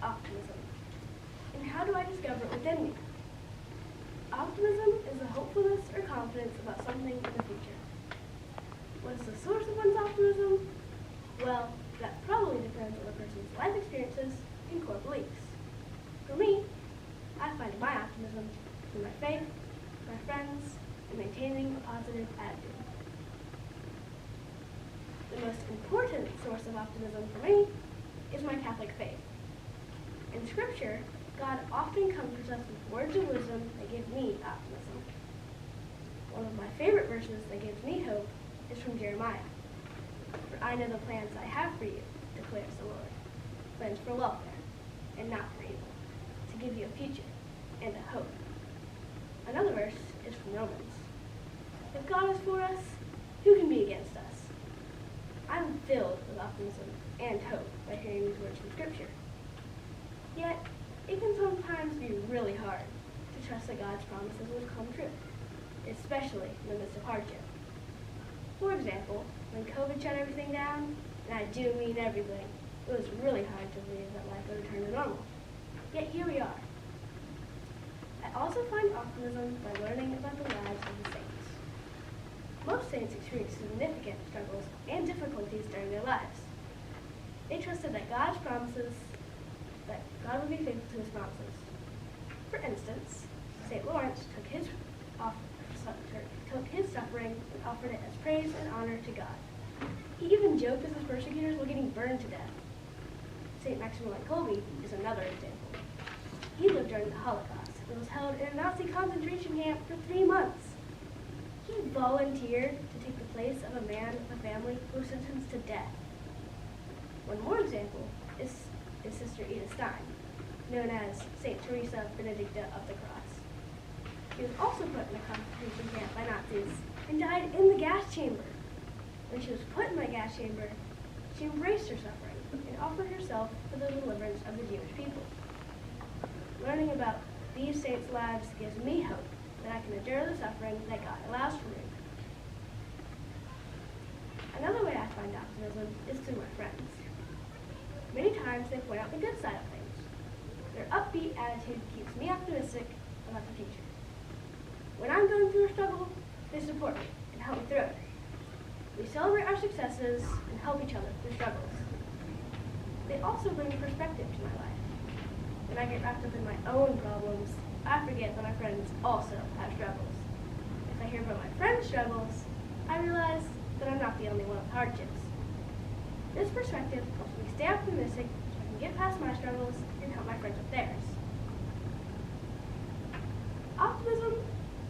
optimism? And how do I discover it within me? Optimism is the hopefulness or confidence about something in the future. What is the source of one's optimism? Well, that probably depends on a person's life experiences and core beliefs. For me, I find my optimism through my faith, my friends, and maintaining a positive attitude. The most important source of optimism for me is my Catholic faith. In Scripture, God often comforts us with words of wisdom that give me optimism. One of my favorite verses that gives me hope is from Jeremiah. For I know the plans I have for you, declares the Lord, plans for welfare and not for evil, to give you a future and a hope. Another verse is from Romans. If God is for us, who can be against us? I'm filled with optimism and hope by hearing these words from Scripture. Yet, it can sometimes be really hard to trust that God's promises will come true, especially in the midst of hardship. For example, when COVID shut everything down, and I do mean everything, it was really hard to believe that life would return to normal. Yet here we are. I also find optimism by learning about the lives of the saints. Most saints experienced significant struggles and difficulties during their lives. They trusted that God would be faithful to his promises. For instance, St. Lawrence took his suffering and offered it as praise and honor to God. He even joked as his persecutors were getting burned to death. St. Maximilian Kolbe is another example. He lived during the Holocaust and was held in a Nazi concentration camp for 3 months. He volunteered to take the place of a man with a family who was sentenced to death. One more example is Sister Edith Stein, known as St. Teresa Benedicta of the Cross. She was also put in a concentration camp by Nazis and died in the gas chamber. When she was put in the gas chamber, she embraced her suffering and offered herself for the deliverance of the Jewish people. Learning about these saints' lives gives me hope that I can endure the suffering that God allows for me. Another way I find optimism is through my friends. Many times they point out the good side of things. Their upbeat attitude keeps me optimistic about the future. When I'm going through a struggle, they support me and help me through it. We celebrate our successes and help each other through struggles. They also bring perspective to my life. When I get wrapped up in my own problems, I forget that my friends also have struggles. If I hear about my friends' struggles, I realize that I'm not the only one with hardships. This perspective helps me stay optimistic so I can get past my struggles and help my friends with theirs. Optimism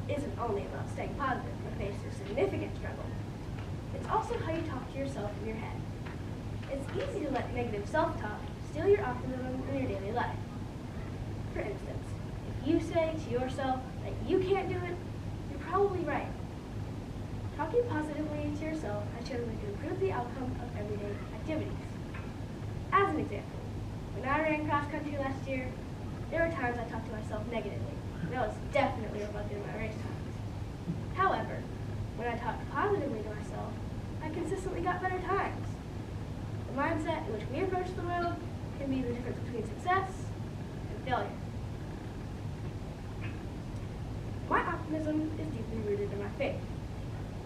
isn't only about staying positive when faced with significant struggle. It's also how you talk to yourself in your head. It's easy to let negative self-talk steal your optimism in your daily life. For instance, if you say to yourself that you can't do it, you're probably right. Talking positively to yourself has shown me to improve the outcome of everyday activities. As an example, when I ran cross country last year, there were times I talked to myself negatively, and that was definitely reflected in my race times. However, when I talked positively to myself, I consistently got better times. The mindset in which we approach the world can be the difference between success and failure. My optimism is deeply rooted in my faith.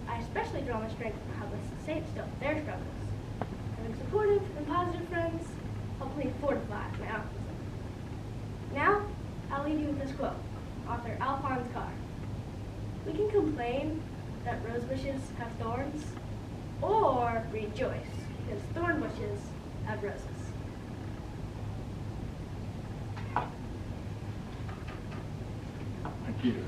I especially draw my strength from how the saints dealt with their struggles. Having supportive and positive friends helped me fortify my optimism. Now, I'll leave you with this quote, author Alphonse Carr. We can complain that rose bushes have thorns, or rejoice because thorn bushes have roses. Thank you.